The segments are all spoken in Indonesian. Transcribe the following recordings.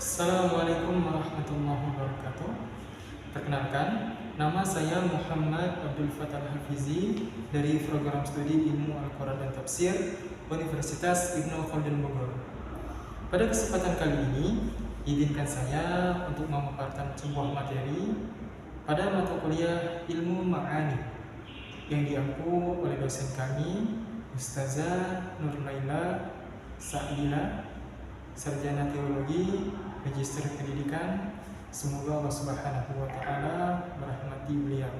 Assalamualaikum warahmatullahi wabarakatuh. Perkenalkan, nama saya Muhammad Abdul Fattah Hafizi dari program studi Ilmu Al-Quran dan Tafsir Universitas Ibnu Khaldun Bogor. Pada kesempatan kali ini, izinkan saya untuk memaparkan sebuah materi pada mata kuliah Ilmu Ma'ani yang diampu oleh dosen kami, Ustazah Nur Laila Sa'dila, Sarjana Teologi, Magister Pendidikan. Semoga Allah Subhanahu wa taala merahmati beliau.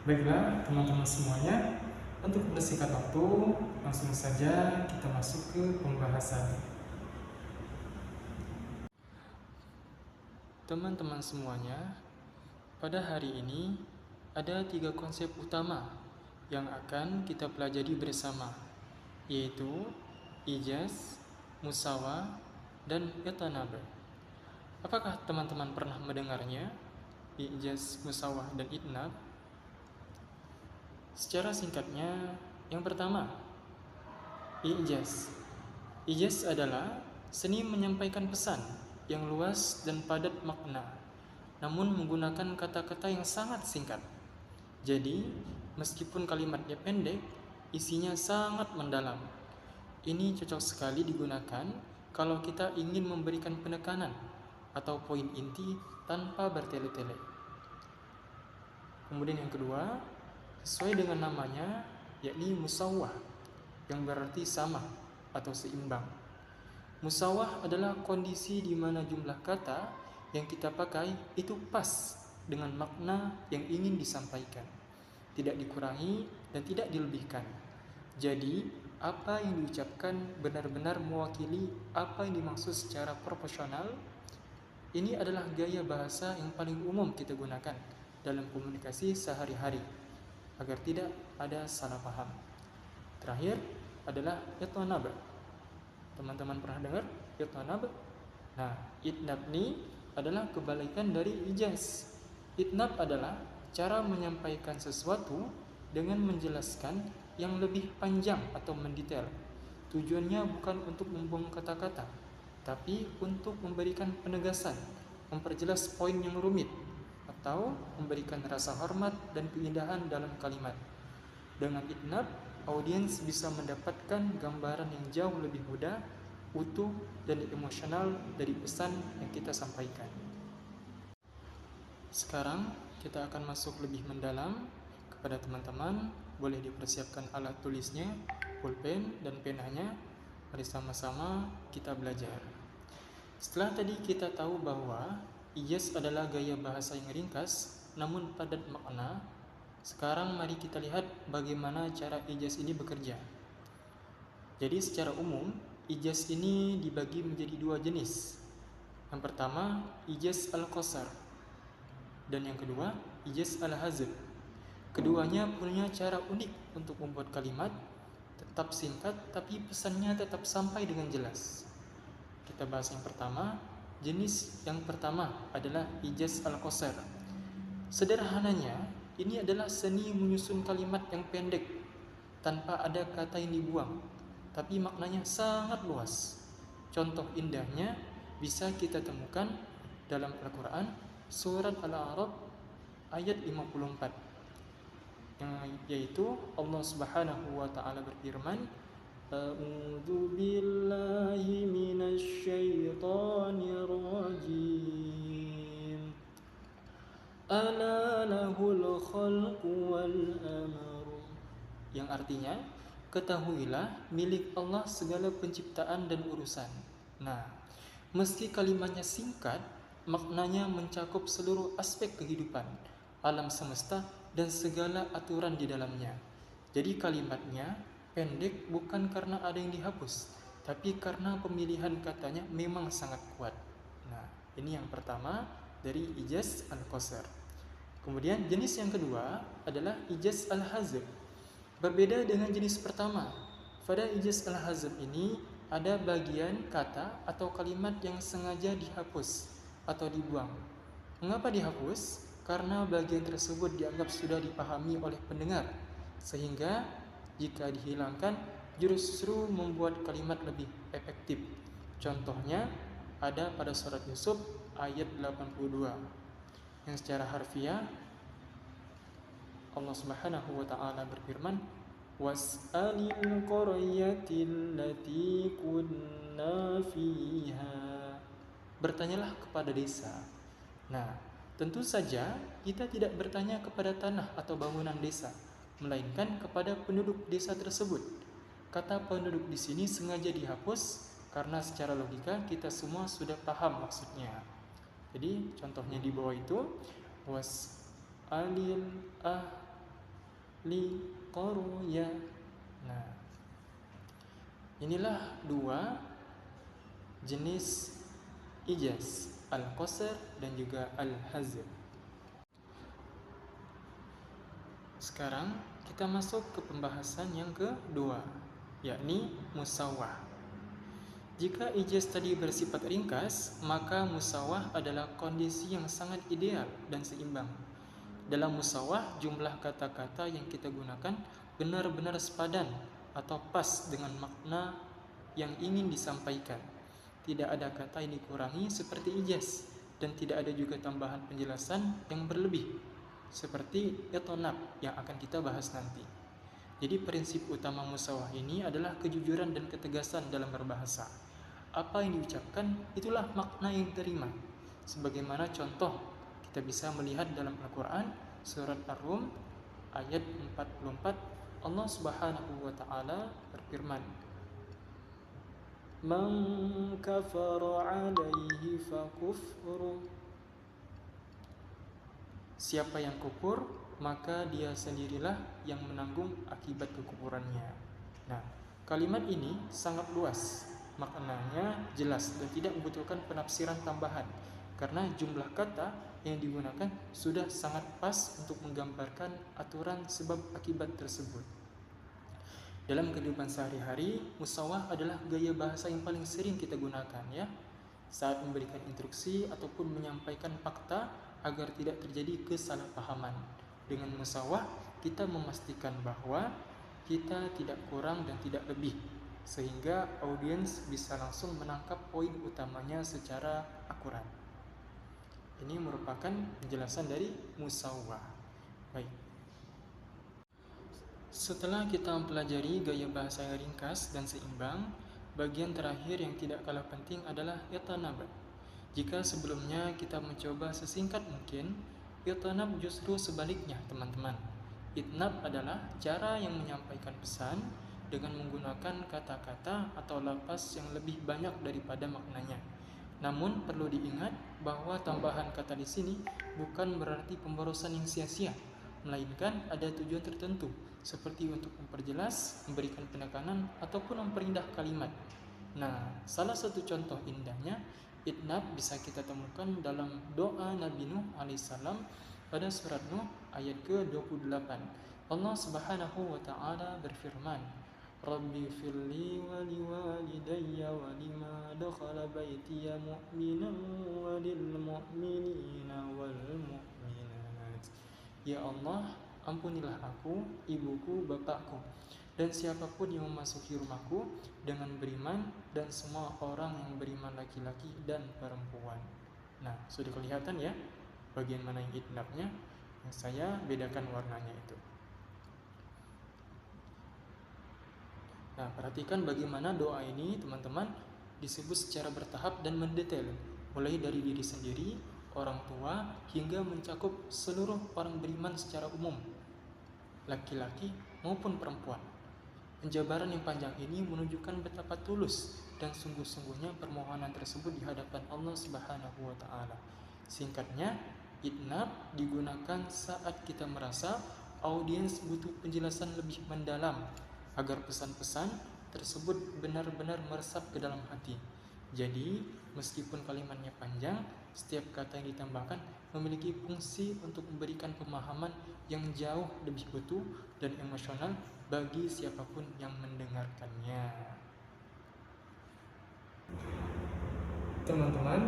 Baiklah, teman-teman semuanya, untuk bersingkat waktu, langsung saja kita masuk ke pembahasan. Teman-teman semuanya, pada hari ini ada 3 konsep utama yang akan kita pelajari bersama, yaitu ijaz, musawah, dan yatanaba. Apakah teman-teman pernah mendengarnya? Ijaz, musawah, dan itnab. Secara singkatnya, yang pertama, ijaz. Ijaz adalah seni menyampaikan pesan yang luas dan padat makna, namun menggunakan kata-kata yang sangat singkat. Jadi, meskipun kalimatnya pendek, isinya sangat mendalam. Ini cocok sekali digunakan kalau kita ingin memberikan penekanan atau poin inti tanpa bertele-tele. Kemudian yang kedua, sesuai dengan namanya, yakni musawwah, yang berarti sama atau seimbang. Musawwah adalah kondisi di mana jumlah kata yang kita pakai itu pas dengan makna yang ingin disampaikan, tidak dikurangi dan tidak dilebihkan. Jadi, apa yang diucapkan benar-benar mewakili apa yang dimaksud secara proporsional. Ini adalah gaya bahasa yang paling umum kita gunakan dalam komunikasi sehari-hari, agar tidak ada salah paham. Terakhir adalah itnab. Teman-teman pernah dengar itnab? Nah, itnab ini adalah kebalikan dari ijaz. Itnab adalah cara menyampaikan sesuatu dengan menjelaskan yang lebih panjang atau mendetail. Tujuannya bukan untuk membuang kata-kata, tapi untuk memberikan penegasan, memperjelas poin yang rumit, atau memberikan rasa hormat dan keindahan dalam kalimat. Dengan itnab, audiens bisa mendapatkan gambaran yang jauh lebih mudah, utuh, dan emosional dari pesan yang kita sampaikan. Sekarang kita akan masuk lebih mendalam. Kepada teman-teman, boleh dipersiapkan alat tulisnya, pulpen, dan penanya. Mari sama-sama kita belajar. Setelah tadi kita tahu bahwa ijaz adalah gaya bahasa yang ringkas namun padat makna, sekarang mari kita lihat bagaimana cara ijaz ini bekerja. Jadi secara umum, ijaz ini dibagi menjadi 2 jenis. Yang pertama, ijaz al-qasar, dan yang kedua, ijaz al-hazf. Keduanya punya cara unik untuk membuat kalimat tetap singkat tapi pesannya tetap sampai dengan jelas. Kita bahas yang pertama. Jenis yang pertama adalah ijaz al-qasar. Sederhananya, ini adalah seni menyusun kalimat yang pendek tanpa ada kata yang dibuang, tapi maknanya sangat luas. Contoh indahnya bisa kita temukan dalam Al-Quran, surat Al-A'raf ayat 54, yaitu Allah Subhanahu wa taala berfirman, A'udzu billahi minasy syaithanir rajim. Ala lahul khalqu wal amru. Yang artinya, ketahuilah milik Allah segala penciptaan dan urusan. Nah, meski kalimatnya singkat, maknanya mencakup seluruh aspek kehidupan, alam semesta, dan segala aturan di dalamnya. Jadi kalimatnya pendek bukan karena ada yang dihapus, tapi karena pemilihan katanya memang sangat kuat. Nah, ini yang pertama dari ijaz al-qasar. Kemudian jenis yang kedua adalah ijaz al-hazf. Berbeda dengan jenis pertama. Pada ijaz al-hazf ini ada bagian kata atau kalimat yang sengaja dihapus atau dibuang. Mengapa dihapus? Karena bagian tersebut dianggap sudah dipahami oleh pendengar, sehingga jika dihilangkan justru membuat kalimat lebih efektif. Contohnya ada pada surat Yusuf ayat 82, yang secara harfiah Allah Subhanahu wa taala berfirman, was'alil qaryatil lati kunna fiha. Bertanyalah kepada desa. Nah, tentu saja kita tidak bertanya kepada tanah atau bangunan desa, melainkan kepada penduduk desa tersebut. Kata penduduk di sini sengaja dihapus karena secara logika kita semua sudah paham maksudnya. Jadi contohnya di bawah itu, was'alil ahli qarya. Nah, inilah dua jenis ijaz, al-qasr dan juga al-hazr. Sekarang kita masuk ke pembahasan yang kedua, yakni musawwah. Jika ijaz tadi bersifat ringkas, maka musawwah adalah kondisi yang sangat ideal dan seimbang. Dalam musawwah, jumlah kata-kata yang kita gunakan benar-benar sepadan atau pas dengan makna yang ingin disampaikan. Tidak ada kata yang dikurangi seperti ijaz, dan tidak ada juga tambahan penjelasan yang berlebih seperti itonab yang akan kita bahas nanti. Jadi prinsip utama musawwah ini adalah kejujuran dan ketegasan dalam berbahasa. Apa yang diucapkan itulah makna yang diterima. Sebagaimana contoh kita bisa melihat dalam Al-Quran surat Ar-Rum ayat 44, Allah Subhanahu wa taala berfirman, man kafara alaihi fakufru. Siapa yang kufur, maka dia sendirilah yang menanggung akibat kekufurannya. Nah, kalimat ini sangat luas, maknanya jelas dan tidak membutuhkan penafsiran tambahan, karena jumlah kata yang digunakan sudah sangat pas untuk menggambarkan aturan sebab akibat tersebut. Dalam kehidupan sehari-hari, musawwah adalah gaya bahasa yang paling sering kita gunakan, ya, saat memberikan instruksi ataupun menyampaikan fakta agar tidak terjadi kesalahpahaman. Dengan musawwah kita memastikan bahwa kita tidak kurang dan tidak lebih, sehingga audiens bisa langsung menangkap poin utamanya secara akurat. Ini merupakan penjelasan dari musawwah. Baik. Setelah kita mempelajari gaya bahasa yang ringkas dan seimbang, bagian terakhir yang tidak kalah penting adalah itanab. Jika sebelumnya kita mencoba sesingkat mungkin, itanab justru sebaliknya, teman-teman. Itnab adalah cara yang menyampaikan pesan dengan menggunakan kata-kata atau lafaz yang lebih banyak daripada maknanya. Namun perlu diingat bahwa tambahan kata di sini bukan berarti pemborosan yang sia-sia, melainkan ada tujuan tertentu, seperti untuk memperjelas, memberikan penekanan, ataupun memperindah kalimat. Nah, salah satu contoh indahnya itnab bisa kita temukan dalam doa Nabi Nuh alaihissalam pada surat Nuh ayat ke-28. Allah Subhanahu wa taala berfirman, Rabbi firli wa liwalidayya wa lima dakhala baitiya mu'minan wa lil mu'minina wal mu'minat. Ya Allah, ampunilah aku, ibuku, bapakku, dan siapapun yang memasuki rumahku dengan beriman, dan semua orang yang beriman laki-laki dan perempuan. Nah, sudah kelihatan ya bagian mana yang itnabnya, yang saya bedakan warnanya itu. Nah, perhatikan bagaimana doa ini, teman-teman, disebut secara bertahap dan mendetail, mulai dari diri sendiri, orang tua, hingga mencakup seluruh orang beriman secara umum, laki-laki maupun perempuan. Penjabaran yang panjang ini menunjukkan betapa tulus dan sungguh-sungguhnya permohonan tersebut di hadapan Allah Subhanahu wa taala. Singkatnya, itnab digunakan saat kita merasa audiens butuh penjelasan lebih mendalam agar pesan-pesan tersebut benar-benar meresap ke dalam hati. Jadi, meskipun kalimatnya panjang, setiap kata yang ditambahkan memiliki fungsi untuk memberikan pemahaman yang jauh lebih utuh dan emosional bagi siapapun yang mendengarkannya. Teman-teman,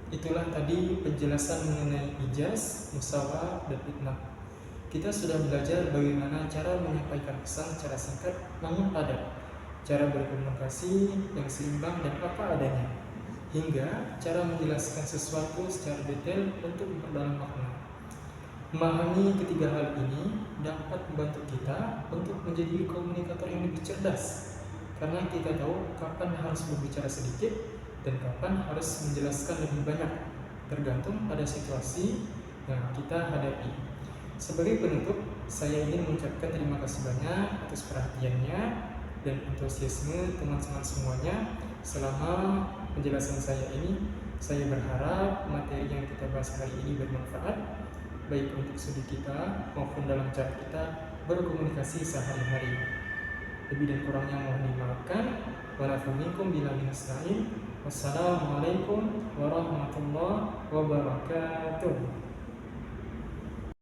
itulah tadi penjelasan mengenai ijaz, musawwah, dan itnab. Kita sudah belajar bagaimana cara menyampaikan pesan secara singkat namun padat, cara berkomunikasi yang seimbang dan apa adanya. hingga cara menjelaskan sesuatu secara detail untuk memperdalam makna. Memahami ketiga hal ini dapat membantu kita untuk menjadi komunikator yang lebih cerdas, karena kita tahu kapan harus berbicara sedikit dan kapan harus menjelaskan lebih banyak, tergantung pada situasi yang kita hadapi. Sebagai penutup, saya ingin mengucapkan terima kasih banyak atas perhatiannya dan antusiasme teman-teman semuanya selama penjelasan saya ini. Saya berharap materi yang kita bahas hari ini bermanfaat, baik untuk studi kita maupun dalam cara kita berkomunikasi sehari-hari. Lebih dan kurangnya mohon dimaafkan. Wassalamualaikum warahmatullahi wabarakatuh.